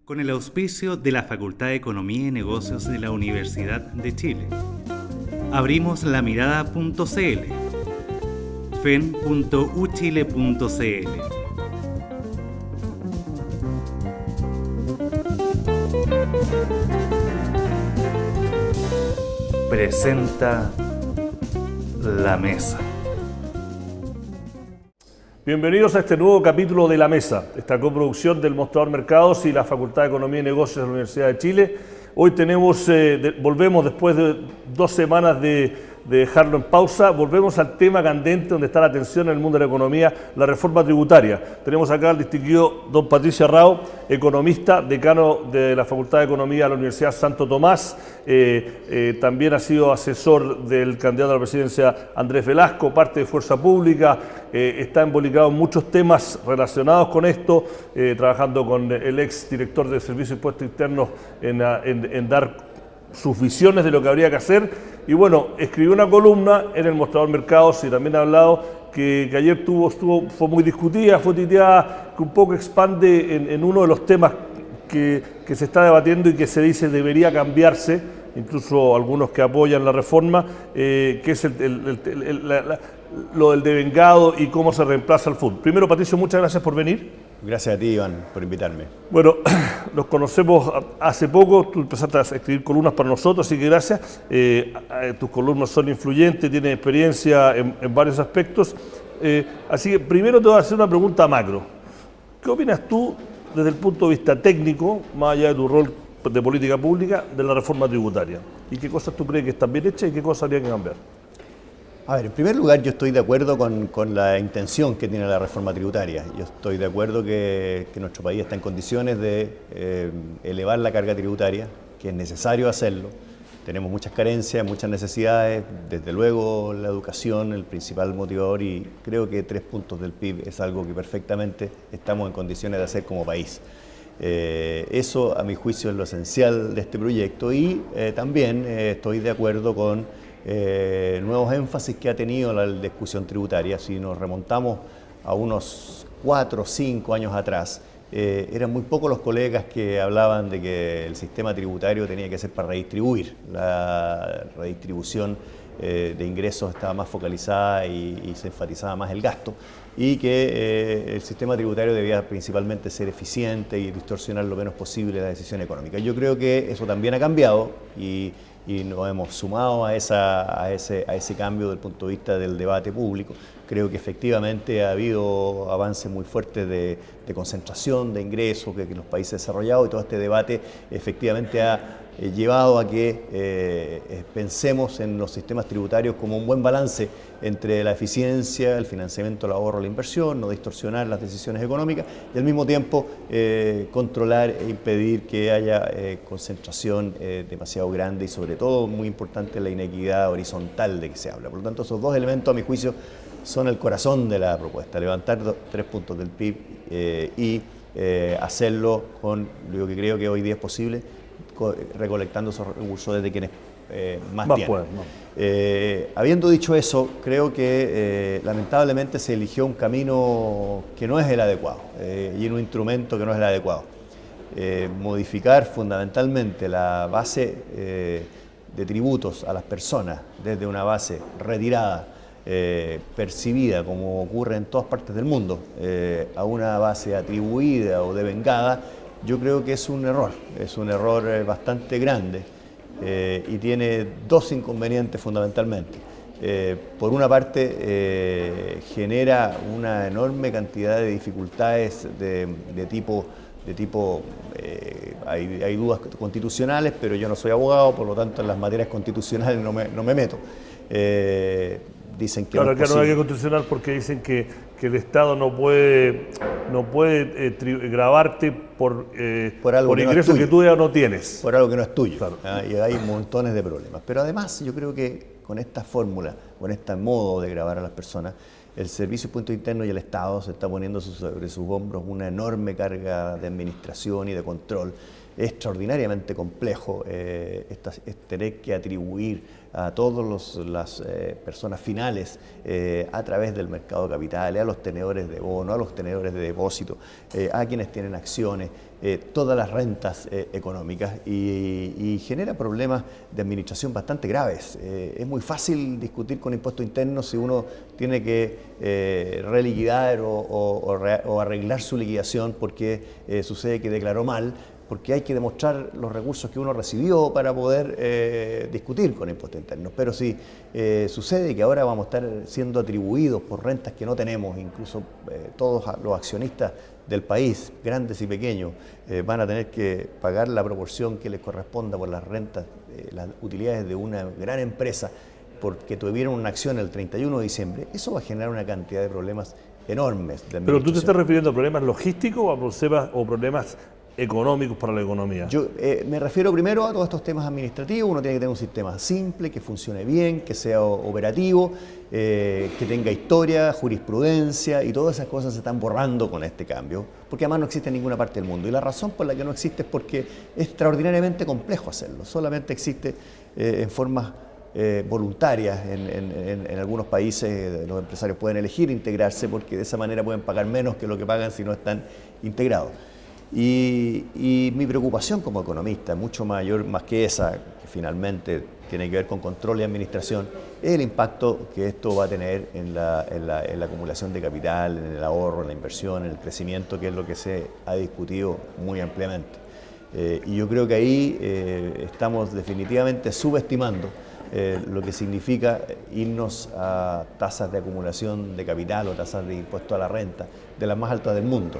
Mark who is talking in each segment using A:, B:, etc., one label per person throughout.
A: con el auspicio de la Facultad de Economía y Negocios de la Universidad de Chile. Abrimos la mirada.cl, fen.uchile.cl. Presenta La Mesa.
B: Bienvenidos a este nuevo capítulo de La Mesa, esta coproducción del Mostrador Mercados y la Facultad de Economía y Negocios de la Universidad de Chile. Hoy volvemos después de 2 semanas de dejarlo en pausa, volvemos al tema candente donde está la atención en el mundo de la economía, la reforma tributaria. Tenemos acá al distinguido don Patricio Arrao, economista, decano de la Facultad de Economía de la Universidad Santo Tomás, también ha sido asesor del candidato a la presidencia Andrés Velasco, parte de Fuerza Pública, está involucrado en muchos temas relacionados con esto, trabajando con el ex director del Servicio de Impuestos Internos en dar sus visiones de lo que habría que hacer. Y bueno, escribió una columna en el Mostrador Mercados y también ha hablado que ayer fue muy discutida, fue titeada, que un poco expande en uno de los temas que se está debatiendo y que se dice debería cambiarse, incluso algunos que apoyan la reforma, que es lo del devengado y cómo se reemplaza el fútbol. Primero, Patricio, muchas gracias por venir.
C: Gracias a ti, Iván, por invitarme.
B: Bueno, nos conocemos hace poco, tú empezaste a escribir columnas para nosotros, así que gracias. Tus columnas son influyentes, tienes experiencia en varios aspectos. Así que primero te voy a hacer una pregunta macro. ¿Qué opinas tú desde el punto de vista técnico, más allá de tu rol de política pública, de la reforma tributaria? ¿Y qué cosas tú crees que están bien hechas y qué cosas habría que cambiar?
C: A ver, en primer lugar, yo estoy de acuerdo con la intención que tiene la reforma tributaria. Yo estoy de acuerdo que nuestro país está en condiciones de elevar la carga tributaria, que es necesario hacerlo. Tenemos muchas carencias, muchas necesidades, desde luego la educación, el principal motivador, y creo que 3 puntos del PIB es algo que perfectamente estamos en condiciones de hacer como país. Eso, a mi juicio, es lo esencial de este proyecto y también estoy de acuerdo con nuevos énfasis que ha tenido la discusión tributaria. Si nos remontamos a unos 4 o 5 años atrás, eran muy pocos los colegas que hablaban de que el sistema tributario tenía que ser para redistribuir. La redistribución de ingresos estaba más focalizada y se enfatizaba más el gasto, y que el sistema tributario debía principalmente ser eficiente y distorsionar lo menos posible la decisión económica. Yo creo que eso también ha cambiado y nos hemos sumado a ese cambio desde el punto de vista del debate público. Creo que efectivamente ha habido avances muy fuertes de concentración de ingresos que los países desarrollados, y todo este debate efectivamente ha llevado a que pensemos en los sistemas tributarios como un buen balance entre la eficiencia, el financiamiento, el ahorro, la inversión, no distorsionar las decisiones económicas y al mismo tiempo controlar e impedir que haya concentración demasiado grande y, sobre todo, muy importante, la inequidad horizontal de que se habla. Por lo tanto, esos 2 elementos, a mi juicio, son el corazón de la propuesta: levantar 3 puntos del PIB y hacerlo con lo que creo que hoy día es posible, recolectando esos recursos desde quienes más tienen. Pueden, ¿no? Habiendo dicho eso, creo que lamentablemente se eligió un camino que no es el adecuado y un instrumento que no es el adecuado. Modificar fundamentalmente la base de tributos a las personas desde una base retirada, percibida, como ocurre en todas partes del mundo, a una base atribuida o devengada, yo creo que es un error bastante grande y tiene 2 inconvenientes fundamentalmente. Por una parte, genera una enorme cantidad de dificultades de tipo hay dudas constitucionales, pero yo no soy abogado, por lo tanto en las materias constitucionales no me meto. Dicen que
B: claro, que no hay que constitucional porque dicen que el Estado no puede gravarte por ingresos que tú ya no tienes.
C: Por algo que no es tuyo.
B: Claro.
C: Y hay montones de problemas. Pero además yo creo que con esta fórmula, con este modo de gravar a las personas, el Servicio de Impuestos Internos y el Estado se está poniendo sobre sus hombros una enorme carga de administración y de control es extraordinariamente complejo tener que atribuir a todas las personas finales a través del mercado de capitales, a los tenedores de bono, a los tenedores de depósito, a quienes tienen acciones, todas las rentas económicas y genera problemas de administración bastante graves. Es muy fácil discutir con impuesto interno si uno tiene que reliquidar o arreglar su liquidación porque sucede que declaró mal, porque hay que demostrar los recursos que uno recibió para poder discutir con impuestos internos. Pero si sucede que ahora vamos a estar siendo atribuidos por rentas que no tenemos, incluso todos los accionistas del país, grandes y pequeños, van a tener que pagar la proporción que les corresponda por las rentas, las utilidades de una gran empresa, porque tuvieron una acción el 31 de diciembre, eso va a generar una cantidad de problemas enormes de administración.
B: ¿Pero tú te estás refiriendo a problemas logísticos o problemas económicos para la economía?
C: Yo me refiero primero a todos estos temas administrativos. Uno tiene que tener un sistema simple, que funcione bien, que sea operativo, que tenga historia, jurisprudencia, y todas esas cosas se están borrando con este cambio, porque además no existe en ninguna parte del mundo. Y la razón por la que no existe es porque es extraordinariamente complejo hacerlo. Solamente existe en formas voluntarias. En algunos países los empresarios pueden elegir integrarse porque de esa manera pueden pagar menos que lo que pagan si no están integrados. Y mi preocupación como economista, mucho mayor más que esa, que finalmente tiene que ver con control y administración, es el impacto que esto va a tener en la acumulación de capital, en el ahorro, en la inversión, en el crecimiento, que es lo que se ha discutido muy ampliamente. Y yo creo que ahí estamos definitivamente subestimando lo que significa irnos a tasas de acumulación de capital o tasas de impuesto a la renta de las más altas del mundo.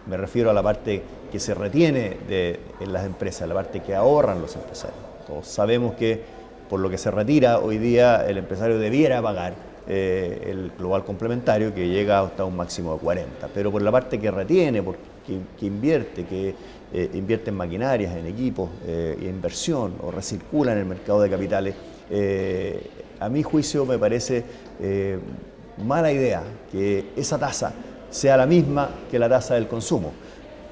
C: Me refiero a la parte que se retiene en las empresas, la parte que ahorran los empresarios. Todos sabemos que por lo que se retira hoy día el empresario debiera pagar el global complementario, que llega hasta un máximo de 40, pero por la parte que retiene, que invierte en maquinarias, en equipos, inversión o recircula en el mercado de capitales, a mi juicio me parece mala idea que esa tasa sea la misma que la tasa del consumo,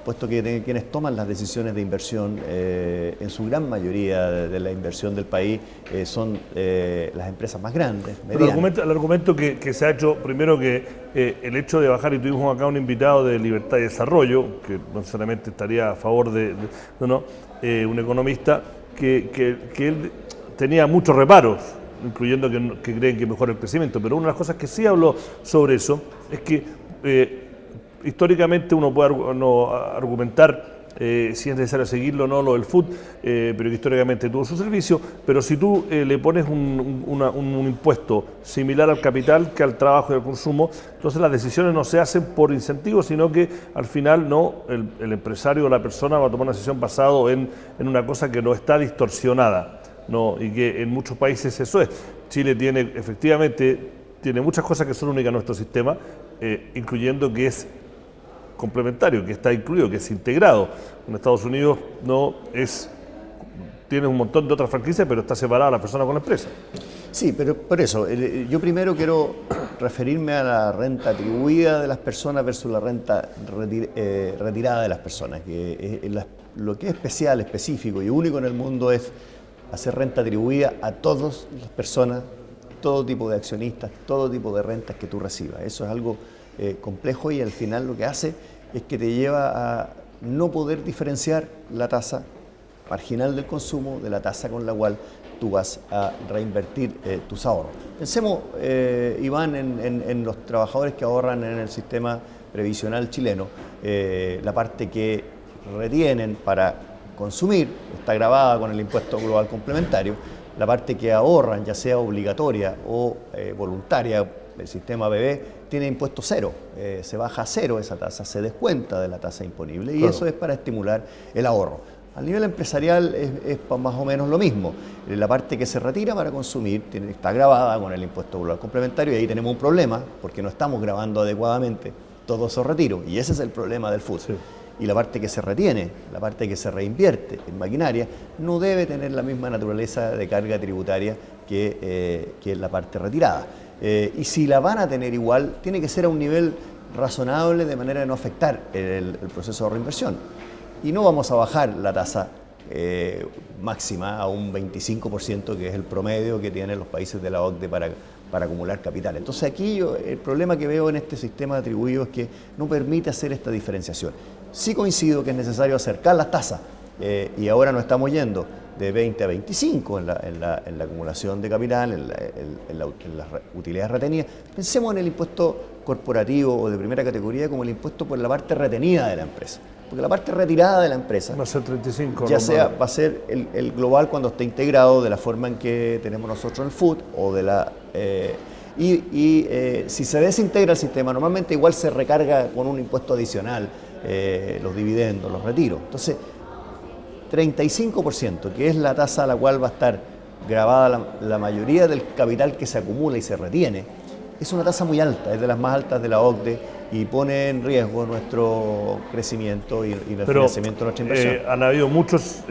C: puesto que quienes toman las decisiones de inversión, en su gran mayoría de la inversión del país, son las empresas más grandes, medianas.
B: Pero el argumento que se ha hecho, primero que el hecho de bajar, y tuvimos acá un invitado de Libertad y Desarrollo, que no necesariamente estaría a favor un economista, que él tenía muchos reparos, incluyendo que creen que mejora el crecimiento, pero una de las cosas que sí habló sobre eso es que históricamente uno puede argumentar si es necesario seguirlo o no lo del food, pero que históricamente tuvo su servicio, pero si tú le pones un impuesto similar al capital que al trabajo y al consumo, entonces las decisiones no se hacen por incentivos, sino que al final el empresario o la persona va a tomar una decisión basado en una cosa que no está distorsionada, ¿no? Y que en muchos países eso es. Chile tiene muchas cosas que son únicas en nuestro sistema, incluyendo que es complementario, que está incluido, que es integrado. En Estados Unidos tiene un montón de otras franquicias, pero está separada la persona con la empresa.
C: Sí, pero por eso, yo primero quiero referirme a la renta atribuida de las personas versus la renta retirada de las personas, lo que es especial, específico y único en el mundo es hacer renta atribuida a todas las personas, todo tipo de accionistas, todo tipo de rentas que tú recibas. Eso es algo complejo y al final lo que hace es que te lleva a no poder diferenciar la tasa marginal del consumo de la tasa con la cual tú vas a reinvertir tus ahorros. Pensemos, Iván, en los trabajadores que ahorran en el sistema previsional chileno. La parte que retienen para consumir está grabada con el impuesto global complementario. La parte que ahorran, ya sea obligatoria o voluntaria, el sistema BB, tiene impuesto cero. Se baja a cero esa tasa, se descuenta de la tasa imponible, y claro, eso es para estimular el ahorro. A nivel empresarial es más o menos lo mismo. La parte que se retira para consumir está grabada con el impuesto global complementario, y ahí tenemos un problema porque no estamos grabando adecuadamente todos esos retiros, y ese es el problema del FUT. Sí. Y la parte que se retiene, la parte que se reinvierte en maquinaria, no debe tener la misma naturaleza de carga tributaria que la parte retirada. Y si la van a tener igual, tiene que ser a un nivel razonable de manera de no afectar el proceso de reinversión. y no vamos a bajar la tasa máxima a un 25%, que es el promedio que tienen los países de la OCDE para acumular capital. Entonces aquí el problema que veo en este sistema atribuido es que no permite hacer esta diferenciación. Sí coincido que es necesario acercar las tasas y ahora nos estamos yendo de 20 a 25 en la acumulación de capital, en las utilidades retenidas. Pensemos en el impuesto corporativo o de primera categoría como el impuesto por la parte retenida de la empresa. Porque la parte retirada de la empresa
B: va a ser 35,
C: ya sea, va a ser el global cuando esté integrado de la forma en que tenemos nosotros en el FUT o de la... si se desintegra el sistema, normalmente igual se recarga con un impuesto adicional los dividendos, los retiros. Entonces, 35%, que es la tasa a la cual va a estar grabada la mayoría del capital que se acumula y se retiene, es una tasa muy alta, es de las más altas de la OCDE y pone en riesgo nuestro crecimiento y el financiamiento de nuestra inversión.
B: Han habido muchos,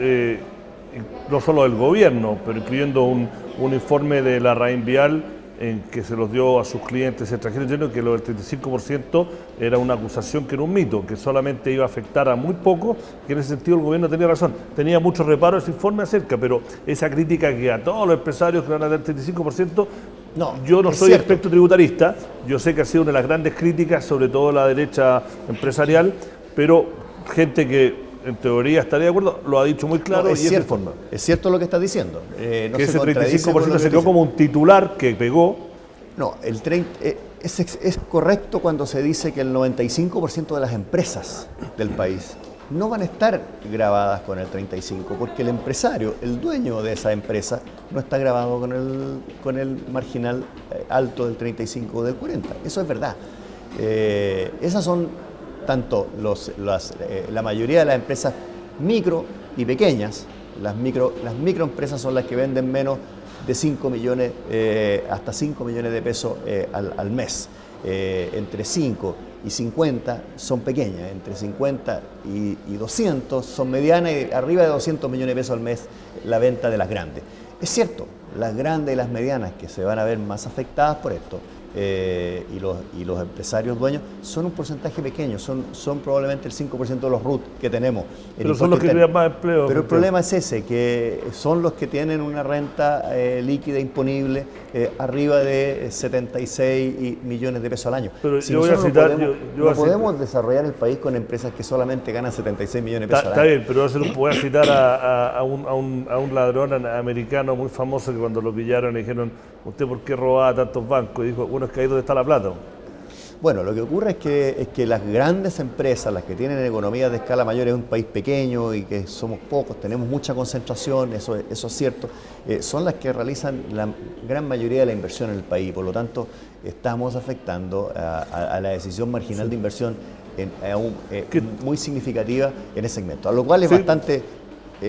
B: no solo del gobierno, pero incluyendo un informe de la Rainvial en que se los dio a sus clientes extranjeros, diciendo que lo del 35% era una acusación que era un mito, que solamente iba a afectar a muy poco, que en ese sentido el gobierno tenía razón. Tenía muchos reparos ese informe acerca, pero esa crítica que a todos los empresarios que van a dar 35%, no, yo no soy experto tributarista, yo sé que ha sido una de las grandes críticas, sobre todo la derecha empresarial, pero gente que en teoría estaría de acuerdo, lo ha dicho muy claro.
C: No, es cierto lo que estás diciendo.
B: No que ese 35% se quedó como un titular que pegó.
C: No, es correcto cuando se dice que el 95% de las empresas del país no van a estar grabadas con el 35%, porque el empresario, el dueño de esa empresa, no está grabado con el marginal alto del 35% o del 40%. Eso es verdad. Esas son tanto la mayoría de las empresas micro y pequeñas. Las microempresas son las que venden menos de 5 millones, hasta 5 millones de pesos al mes. Entre 5 y 50 son pequeñas, entre 50 y 200 son medianas y arriba de 200 millones de pesos al mes la venta de las grandes. Es cierto, las grandes y las medianas que se van a ver más afectadas por esto, y los empresarios dueños son un porcentaje pequeño, son probablemente el 5% de los RUT que tenemos.
B: Pero son los que crean más empleo.
C: Pero el problema es ese, que son los que tienen una renta líquida imponible arriba de 76 millones de pesos al año.
B: Pero
C: si
B: yo voy a citar,
C: no podemos desarrollar el país con empresas que solamente ganan 76 millones de pesos al año.
B: Está bien, pero voy a citar a un ladrón americano muy famoso que cuando lo pillaron le dijeron: ¿usted por qué robaba tantos bancos? Y dijo: bueno, es que ahí donde está la plata.
C: Bueno, lo que ocurre es que las grandes empresas, las que tienen economías de escala mayor, es un país pequeño y que somos pocos, tenemos mucha concentración, eso es cierto, son las que realizan la gran mayoría de la inversión en el país. Por lo tanto, estamos afectando a la decisión marginal de inversión muy significativa en ese segmento, a lo cual es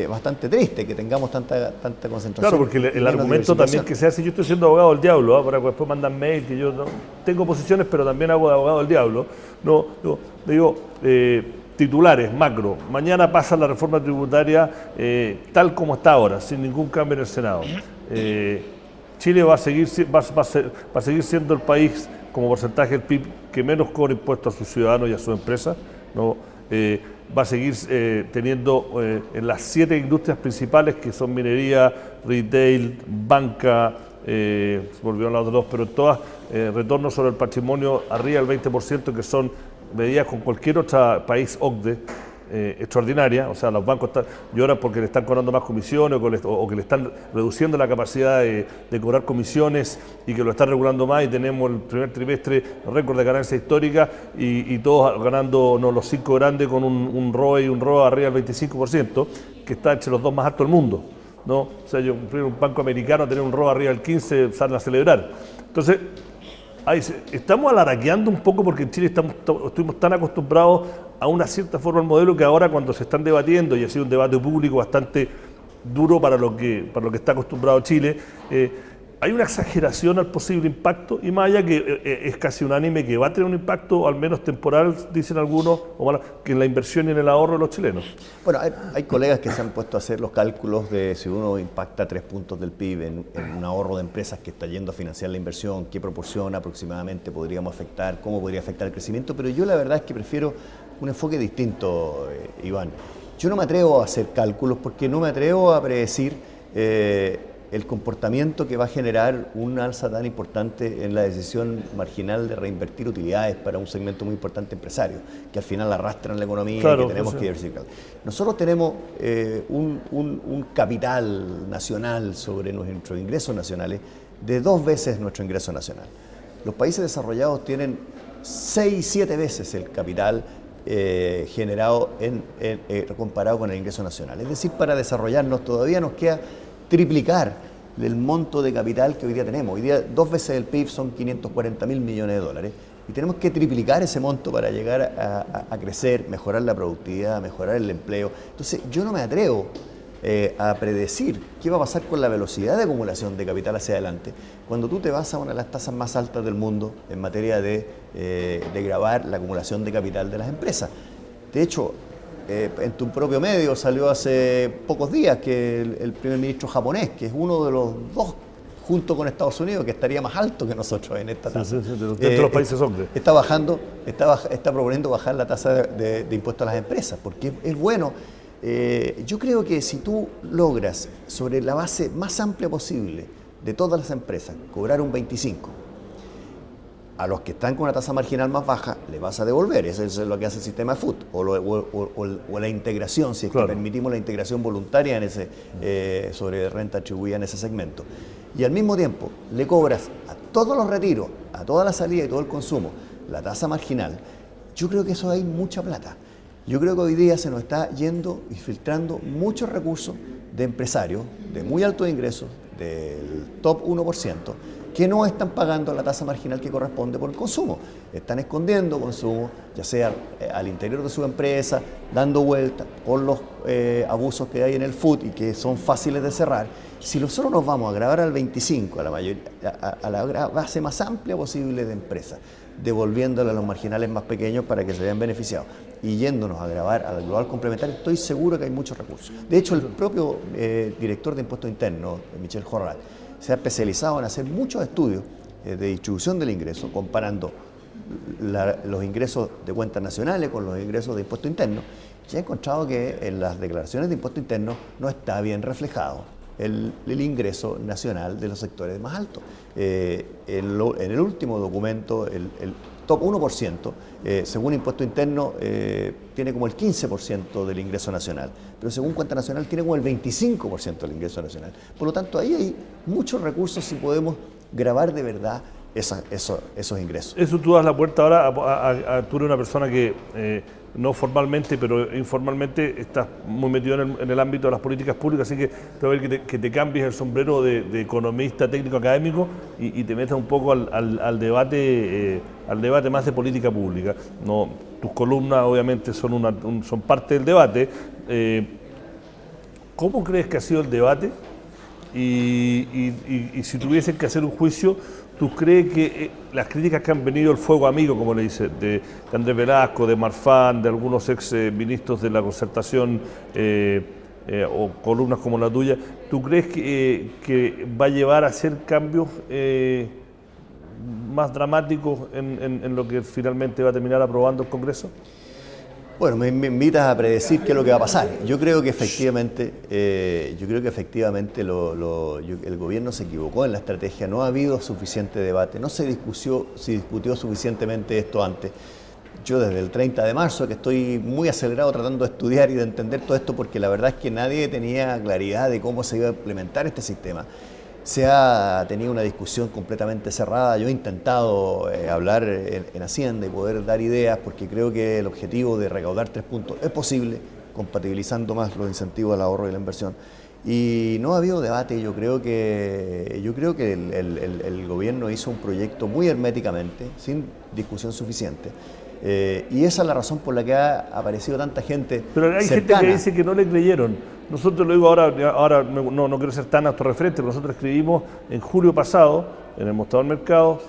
C: bastante triste que tengamos tanta concentración.
B: Claro, porque el argumento también que se hace: yo estoy siendo abogado del diablo, para que después mandan mail que yo no tengo posiciones, pero también hago de abogado del diablo. Digo, titulares, macro. Mañana pasa la reforma tributaria tal como está ahora, sin ningún cambio en el Senado. Chile va a seguir siendo el país, como porcentaje del PIB, que menos cobra impuestos a sus ciudadanos y a sus empresas, ¿no? Va a seguir teniendo en las 7 industrias principales, que son minería, retail, banca, se volvieron las otras dos, pero todas retornos sobre el patrimonio arriba del 20%, que son medidas con cualquier otro país OCDE extraordinaria. O sea, los bancos lloran porque le están cobrando más comisiones o que le están reduciendo la capacidad de cobrar comisiones y que lo están regulando más, y tenemos el primer trimestre récord de ganancia histórica y todos ganándonos los 5 grandes con un ROE y un ROA arriba del 25%, que está entre los dos más altos del mundo, ¿no? O sea, un banco americano tener un ROA arriba del 15% salen a celebrar. Entonces, estamos alaraqueando un poco porque en Chile estuvimos tan acostumbrados a una cierta forma al modelo, que ahora, cuando se están debatiendo, y ha sido un debate público bastante duro para lo que está acostumbrado Chile, hay una exageración al posible impacto, y más allá que es casi unánime que va a tener un impacto, al menos temporal, dicen algunos, que en la inversión y en el ahorro de los chilenos.
C: Bueno, hay colegas que se han puesto a hacer los cálculos de si uno impacta 3 puntos del PIB en un ahorro de empresas que está yendo a financiar la inversión, qué proporción aproximadamente podríamos afectar, cómo podría afectar el crecimiento, pero yo la verdad es que prefiero un enfoque distinto, Iván. Yo no me atrevo a hacer cálculos porque no me atrevo a predecir el comportamiento que va a generar un alza tan importante en la decisión marginal de reinvertir utilidades para un segmento muy importante empresario, que al final arrastran la economía y que tenemos que diversificar. Nosotros tenemos un capital nacional sobre nuestros ingresos nacionales de 2 veces nuestro ingreso nacional. Los países desarrollados tienen 6, 7 veces el capital generado comparado con el ingreso nacional. Es decir, para desarrollarnos todavía nos queda triplicar el monto de capital que hoy día tenemos. Hoy día 2 veces el PIB son 540.000 millones de dólares y tenemos que triplicar ese monto para llegar a crecer, mejorar la productividad, mejorar el empleo. Entonces yo no me atrevo a predecir qué va a pasar con la velocidad de acumulación de capital hacia adelante cuando tú te vas a una de las tasas más altas del mundo en materia de gravar la acumulación de capital de las empresas. De hecho, en tu propio medio salió hace pocos días que el primer ministro japonés, que es uno de los 2 junto con Estados Unidos, que estaría más alto que nosotros en esta tasa.
B: De los países OCDE.
C: Está proponiendo bajar la tasa de impuestos a las empresas, porque es bueno. Yo creo que si tú logras, sobre la base más amplia posible de todas las empresas, cobrar un 25%, a los que están con una tasa marginal más baja, le vas a devolver. Eso es lo que hace el sistema FUT, o la integración, si es que permitimos la integración voluntaria en sobre renta atribuida en ese segmento. Y al mismo tiempo, le cobras a todos los retiros, a toda la salida y todo el consumo, la tasa marginal. Yo creo que eso hay mucha plata. Yo creo que hoy día se nos está yendo y filtrando muchos recursos de empresarios de muy altos ingresos, del top 1%, que no están pagando la tasa marginal que corresponde por el consumo. Están escondiendo consumo, ya sea al interior de su empresa, dando vueltas por los abusos que hay en el food y que son fáciles de cerrar. Si nosotros nos vamos a grabar al 25, a la base más amplia posible de empresas, devolviéndole a los marginales más pequeños para que se vean beneficiados y yéndonos a grabar al global complementario, estoy seguro que hay muchos recursos. De hecho, el propio director de Impuestos Internos, Michel Jorrat, se ha especializado en hacer muchos estudios de distribución del ingreso, comparando los ingresos de cuentas nacionales con los ingresos de impuestos internos, y ha encontrado que en las declaraciones de impuestos internos no está bien reflejado el ingreso nacional de los sectores más altos. En el último documento, el top 1%, según impuesto interno, tiene como el 15% del ingreso nacional, pero según cuenta nacional tiene como el 25% del ingreso nacional. Por lo tanto, ahí hay muchos recursos si podemos grabar de verdad esos ingresos.
B: Eso tú das la puerta ahora tú eres una persona que no formalmente, pero informalmente estás muy metido en el ámbito de las políticas públicas, así que te voy a ver que te cambies el sombrero de economista técnico académico y te metas un poco al debate más de política pública. No, tus columnas obviamente son parte del debate. ¿Cómo crees que ha sido el debate? Y si tuviesen que hacer un juicio, ¿tú crees que las críticas que han venido el fuego amigo, como le dice, de Andrés Velasco, de Marfán, de algunos ex ministros de la Concertación o columnas como la tuya, ¿tú crees que va a llevar a hacer cambios más dramáticos en lo que finalmente va a terminar aprobando el Congreso?
C: Bueno, me invitas a predecir qué es lo que va a pasar. Yo creo que efectivamente, el gobierno se equivocó en la estrategia. No ha habido suficiente debate, no se discutió suficientemente esto antes. Yo desde el 30 de marzo que estoy muy acelerado tratando de estudiar y de entender todo esto, porque la verdad es que nadie tenía claridad de cómo se iba a implementar este sistema. Se ha tenido una discusión completamente cerrada. Yo he intentado hablar en Hacienda y poder dar ideas, porque creo que el objetivo de recaudar 3 puntos es posible, compatibilizando más los incentivos al ahorro y la inversión. Y no ha habido debate. Yo creo que el gobierno hizo un proyecto muy herméticamente, sin discusión suficiente. Y esa es la razón por la que ha aparecido tanta gente.
B: Pero hay
C: cercana.
B: Gente que dice que no le creyeron. Nosotros, lo digo ahora no quiero ser tan autorreferente, pero nosotros escribimos en julio pasado, en el Mostrador Mercados,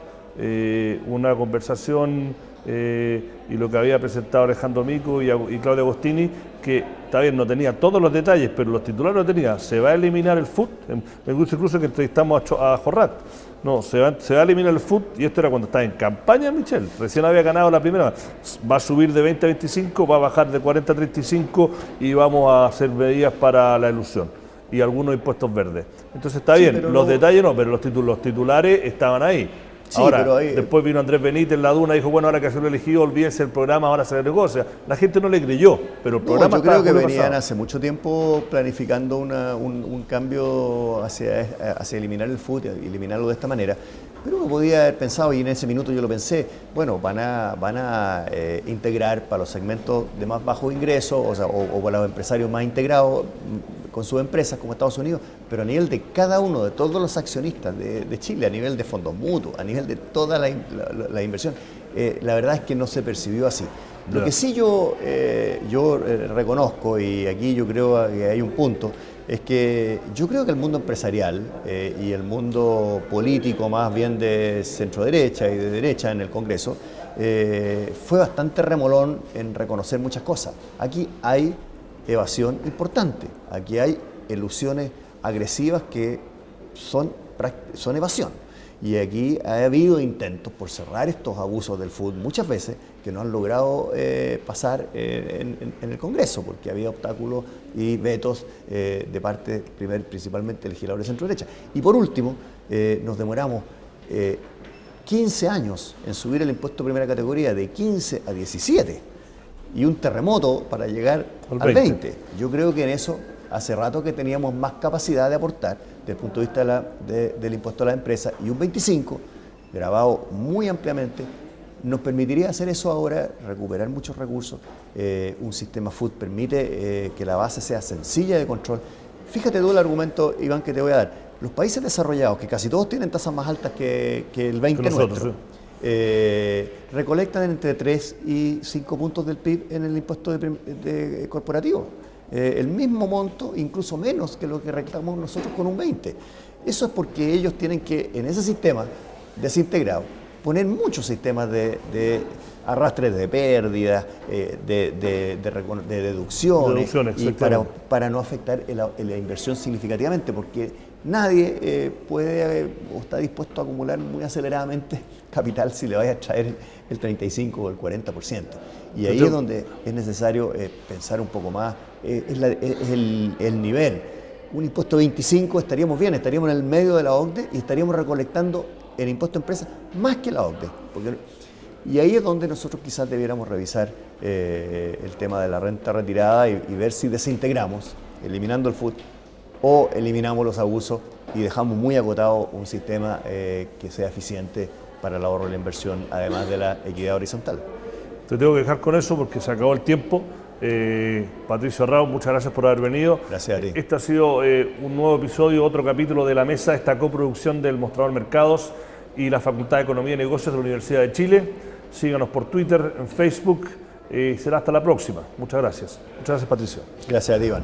B: una conversación y lo que había presentado Alejandro Mico y Claudia Agostini que, está bien, no tenía todos los detalles, pero los titulares lo tenía. Se va a eliminar el FUT. Me gusta incluso que entrevistamos a Jorrat. No, se va a eliminar el FUT, y esto era cuando estaba en campaña Michel. Recién había ganado la primera. Va a subir de 20 a 25, va a bajar de 40 a 35 y vamos a hacer medidas para la ilusión y algunos impuestos verdes. Entonces está bien, los detalles no, pero los titulares estaban ahí. Sí, ahora, después vino Andrés Benítez en la Duna y dijo, bueno, ahora que ha sido elegido, olvídense el programa, ahora se negocia. La gente no le creyó, pero el programa
C: yo creo que venían hace mucho tiempo planificando un cambio hacia eliminar el FUT, eliminarlo de esta manera. Pero uno podía haber pensado, y en ese minuto yo lo pensé, bueno, van a integrar para los segmentos de más bajo ingreso, o para los empresarios más integrados con sus empresas como Estados Unidos, pero a nivel de cada uno, de todos los accionistas de Chile, a nivel de fondos mutuos, a nivel de toda la inversión, la verdad es que no se percibió así. Lo que sí yo reconozco, y aquí yo creo que hay un punto, es que yo creo que el mundo empresarial y el mundo político, más bien de centro-derecha y de derecha en el Congreso, fue bastante remolón en reconocer muchas cosas. Aquí hay evasión importante, aquí hay elusiones agresivas que son evasión. Y aquí ha habido intentos por cerrar estos abusos del FUT muchas veces que no han logrado pasar en el Congreso, porque había obstáculos y vetos de parte, principalmente, de legisladores de centro-derecha. Y por último, nos demoramos 15 años en subir el impuesto de primera categoría de 15 a 17 y un terremoto para llegar al 20. Yo creo que en eso hace rato que teníamos más capacidad de aportar desde el punto de vista del impuesto a las empresas, y un 25, grabado muy ampliamente, nos permitiría hacer eso ahora, recuperar muchos recursos. Un sistema FUT permite que la base sea sencilla de control. Fíjate tú el argumento, Iván, que te voy a dar. Los países desarrollados, que casi todos tienen tasas más altas que el 20 nuestro, recolectan entre 3 y 5 puntos del PIB en el impuesto corporativo. El mismo monto, incluso menos que lo que reclamamos nosotros con un 20. Eso es porque ellos tienen que, en ese sistema desintegrado, poner muchos sistemas de arrastre de pérdidas, de deducciones y para no afectar la inversión significativamente, porque nadie puede o está dispuesto a acumular muy aceleradamente capital si le vaya a traer el 35 o el 40%. Y ahí es donde es necesario pensar un poco más, es el nivel. Un impuesto 25 estaríamos bien, estaríamos en el medio de la OCDE y estaríamos recolectando el impuesto a empresas más que la OCDE. Y ahí es donde nosotros quizás debiéramos revisar el tema de la renta retirada y ver si desintegramos, eliminando el FUT, o eliminamos los abusos y dejamos muy agotado un sistema que sea eficiente para el ahorro y la inversión, además de la equidad horizontal.
B: Te tengo que dejar con eso porque se acabó el tiempo. Patricio Arrau, muchas gracias por haber venido.
C: Gracias a ti.
B: Este ha sido un nuevo episodio, otro capítulo de La Mesa, esta coproducción del Mostrador Mercados y la Facultad de Economía y Negocios de la Universidad de Chile. Síganos por Twitter, en Facebook, y será hasta la próxima. Muchas gracias. Muchas gracias, Patricio.
C: Gracias a ti, Iván.